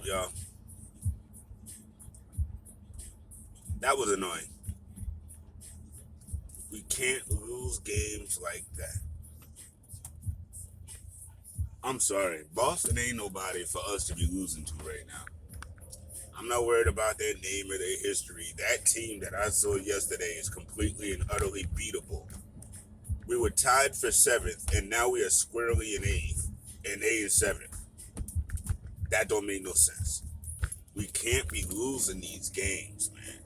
y'all? That was annoying. We can't lose games like that. I'm sorry. Boston ain't nobody for us to be losing to right now. I'm not worried about their name or their history. That team that I saw yesterday is completely and utterly beatable. We were tied for seventh, and now we are squarely in eighth, and they in seventh. That don't make no sense. We can't be losing these games, man.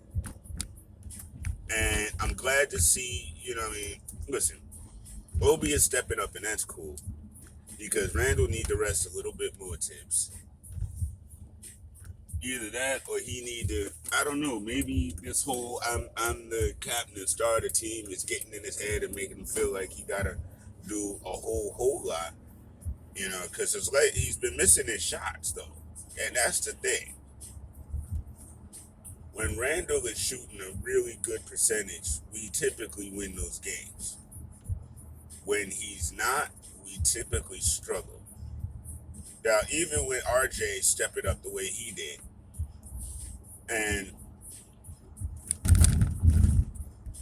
And I'm glad to see, what I mean, listen, Obi is stepping up, and that's cool. Because Randall need to rest a little bit more, Tibbs. Either that or he need to, I don't know, maybe this whole I'm the captain and star of the team is getting in his head and making him feel like he gotta do a whole lot. Because it's like he's been missing his shots though. And that's the thing. When Randall is shooting a really good percentage, we typically win those games. When he's not, we typically struggle. Now, even when RJ stepped it up the way he did, and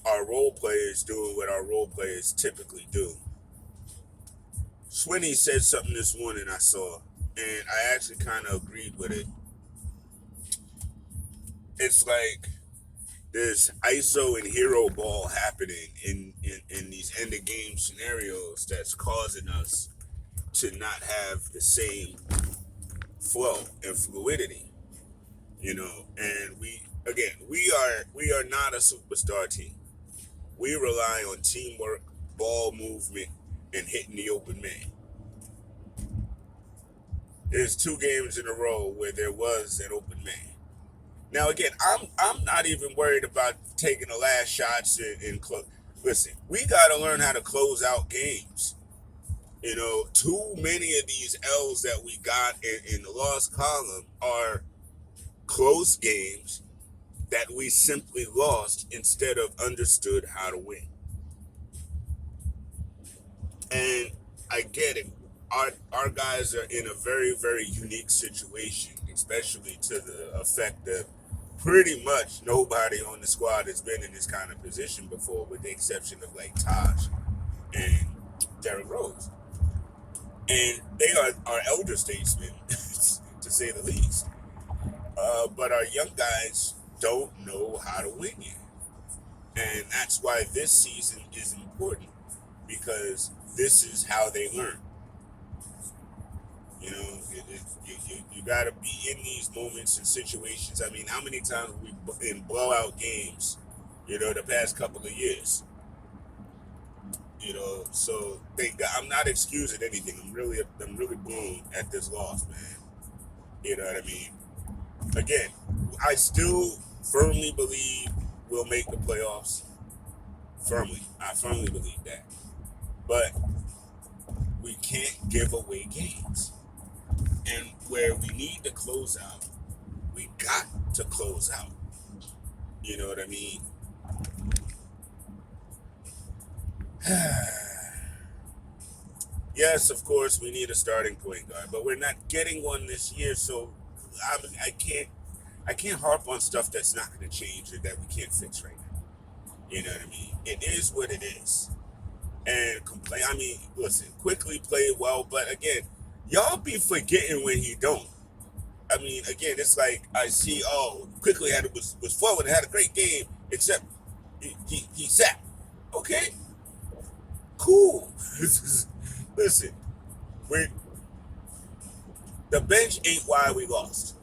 our role players doing what our role players typically do. Swinney said something this morning I saw, and I actually kind of agreed with it. It's like there's ISO and hero ball happening in these end of game scenarios that's causing us to not have the same flow and fluidity, and we are not a superstar team. We rely on teamwork, ball movement, and hitting the open man. There's two games in a row where there was an open man. Now again, I'm not even worried about taking the last shots and close. Listen, we got to learn how to close out games. Too many of these L's that we got in the lost column are close games that we simply lost instead of understood how to win. And I get it. Our guys are in a very, very unique situation, especially to the effect that pretty much nobody on the squad has been in this kind of position before, with the exception of like Taj and Derrick Rose. And they are our elder statesmen, to say the least. But our young guys don't know how to win yet. And that's why this season is important, because this is how they learn. You got to be in these moments and situations. I mean, how many times we in blowout games, the past couple of years? So I'm not excusing anything. I'm really blown at this loss, man. You know what I mean? Again, I still firmly believe we'll make the playoffs. I firmly believe that. But we can't give away games. And where we need to close out, we got to close out. You know what I mean? Yes, of course, we need a starting point guard, but we're not getting one this year, so I can't harp on stuff that's not going to change or that we can't fix right now. You know what I mean? It is what it is. And complain. I mean, listen, quickly played well, but again, y'all be forgetting when he don't. I mean, again, it's like I see. Quickly was forward and had a great game, except he sat. Okay, cool. Listen, the bench ain't why we lost.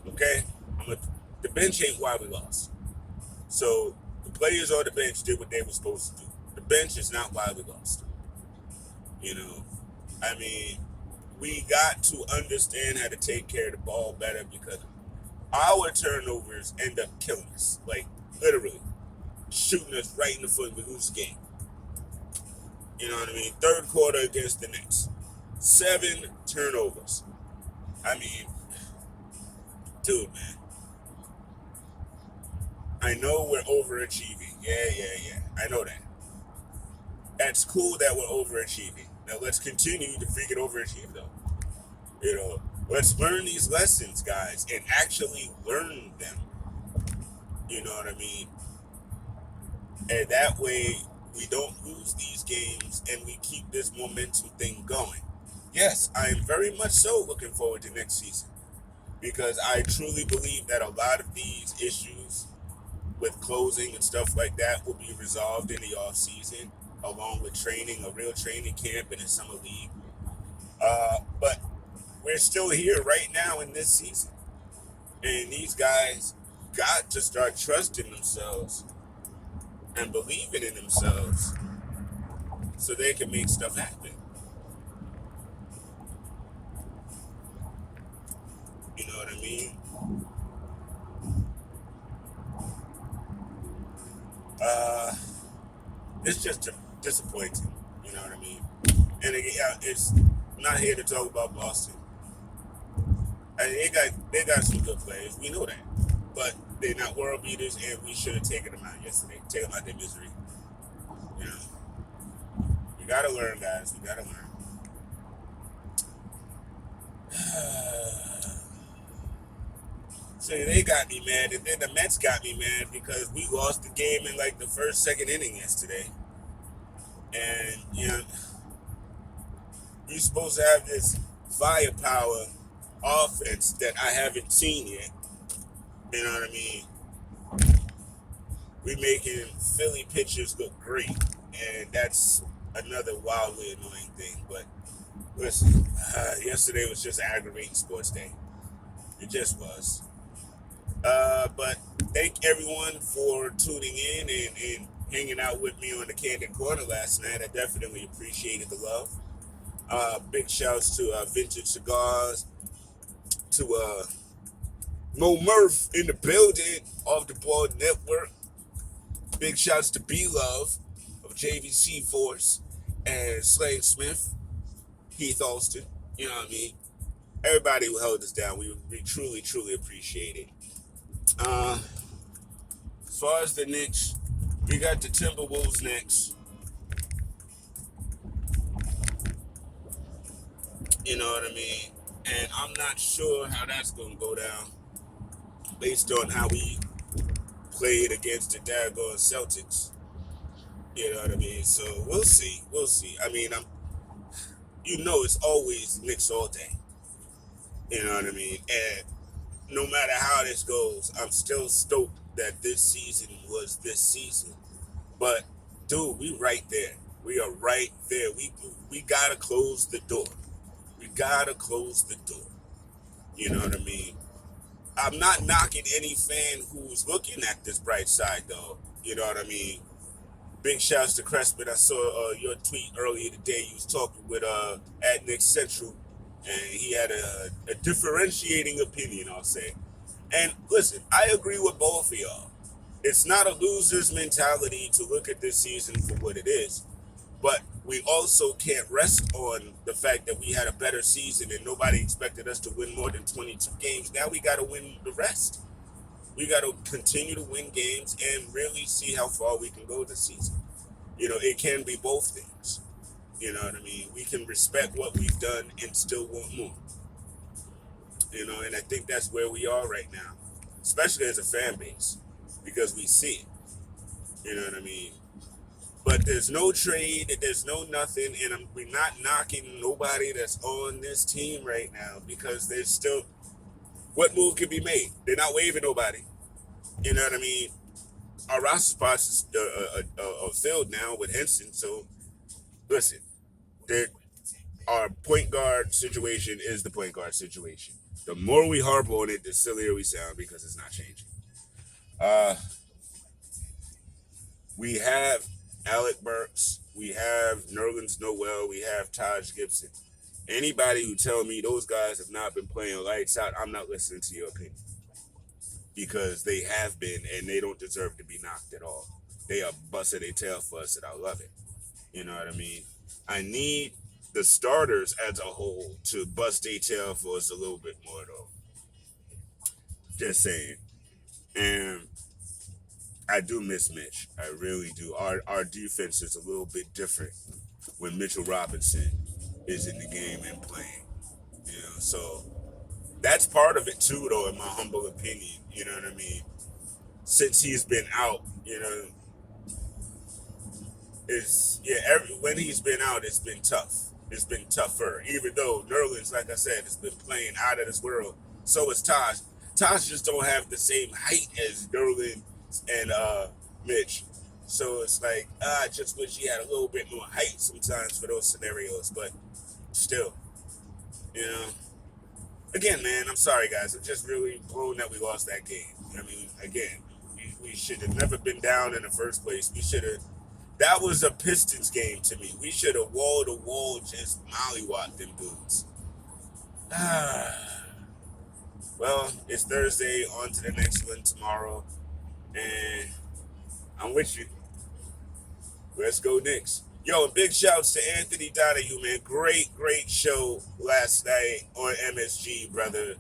Okay, the bench ain't why we lost. So the players on the bench did what they were supposed to do. The bench is not why we lost. I mean, we got to understand how to take care of the ball better, because our turnovers end up killing us. Like, literally, shooting us right in the foot. We lose the game. You know what I mean? Third quarter against the Knicks. 7 turnovers. I mean, dude, man. I know we're overachieving. Yeah. I know that. That's cool that we're overachieving. Now let's continue to freaking overachieve, though. Let's learn these lessons, guys, and actually learn them. You know what I mean? And that way, we don't lose these games and we keep this momentum thing going. Yes, I am very much so looking forward to next season because I truly believe that a lot of these issues with closing and stuff like that will be resolved in the off season, along with training, a real training camp and a summer league. But we're still here right now in this season, and these guys got to start trusting themselves and believing in themselves so they can make stuff happen. You know what I mean? Uh, it's just disappointing. You know what I mean? And again, yeah, it's I'm not here to talk about Boston. They got some good players. We know that, but they're not world beaters, and we should have taken them out yesterday. Take them out their misery. You know, we gotta learn, guys. We gotta learn. So they got me mad, and then the Mets got me mad because we lost the game in like the first, second inning yesterday. And you're supposed to have this firepower offense that I haven't seen yet. You know what I mean? We're making Philly pitchers look great, and that's another wildly annoying thing. But listen, yesterday was just aggravating sports day. It just was. But thank everyone for tuning in and hanging out with me on the Candid Corner last night. I definitely appreciated the love. Big shouts to Vintage Cigars, to Mo Murph in the building, Off the Ball Network. Big shouts to B Love of JVC Force and Slade Smith, Heath Alston. You know what I mean? Everybody who held us down, we truly, truly appreciate it. As far as the Knicks, we got the Timberwolves next. You know what I mean? And I'm not sure how that's going to go down based on how we played against the daggone Celtics. You know what I mean? So we'll see. We'll see. I mean, it's always Knicks all day. You know what I mean? And no matter how this goes, I'm still stoked that this season was this season. But dude, we right there. We are right there. We gotta close the door. We gotta close the door. You know what I mean? I'm not knocking any fan who's looking at this bright side though. You know what I mean? Big shouts to Crespin. I saw your tweet earlier today. You was talking with at Knicks Central, and he had a differentiating opinion, I'll say. And listen, I agree with both of y'all. It's not a loser's mentality to look at this season for what it is, but we also can't rest on the fact that we had a better season and nobody expected us to win more than 22 games. Now we got to win the rest. We got to continue to win games and really see how far we can go this season. It can be both things. You know what I mean? We can respect what we've done and still want more. And I think that's where we are right now, especially as a fan base, because we see it. You know what I mean? But there's no trade, there's no nothing, and we're not knocking nobody that's on this team right now because there's still, what move can be made? They're not waiving nobody. You know what I mean? Our roster spots are filled now with Henson. So, listen, our point guard situation is the point guard situation. The more we harp on it, the sillier we sound because it's not changing. We have Alec Burks, we have Nerlens Noel, we have Taj Gibson. Anybody who tell me those guys have not been playing lights out, I'm not listening to your opinion. Because they have been, and they don't deserve to be knocked at all. They are busting their tail for us, and I love it. You know what I mean? I need the starters as a whole to bust their tail for us a little bit more, though. Just saying. And I do miss Mitch. I really do. Our defense is a little bit different when Mitchell Robinson is in the game and playing. So That's part of it too, though, in my humble opinion. You know what I mean? Since he's been out, when he's been out, it's been tough. It's been tougher. Even though Nerlens, like I said, has been playing out of this world. So is Taj. Taj just don't have the same height as Nerlens and Mitch. So it's like, I just wish he had a little bit more height sometimes for those scenarios. But still, you know. Again, man, I'm sorry, guys. I'm just really blown that we lost that game. I mean, again, we should have never been down in the first place. We should have. That was a Pistons game to me. We should have wall to wall just mollywopped them dudes. Well, it's Thursday. On to the next one tomorrow, and I'm with you. Let's go Knicks. Yo, and big shouts to Anthony Donahue, man. Great show last night on MSG, brother.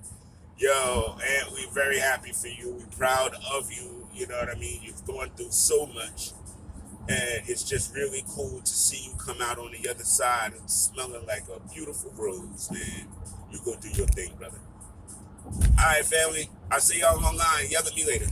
Yo, and we're very happy for you. We're proud of you. You know what I mean? You've gone through so much. And it's just really cool to see you come out on the other side and smelling like a beautiful rose, man. You go do your thing, brother. All right, family. I'll see y'all online. Yell at me later.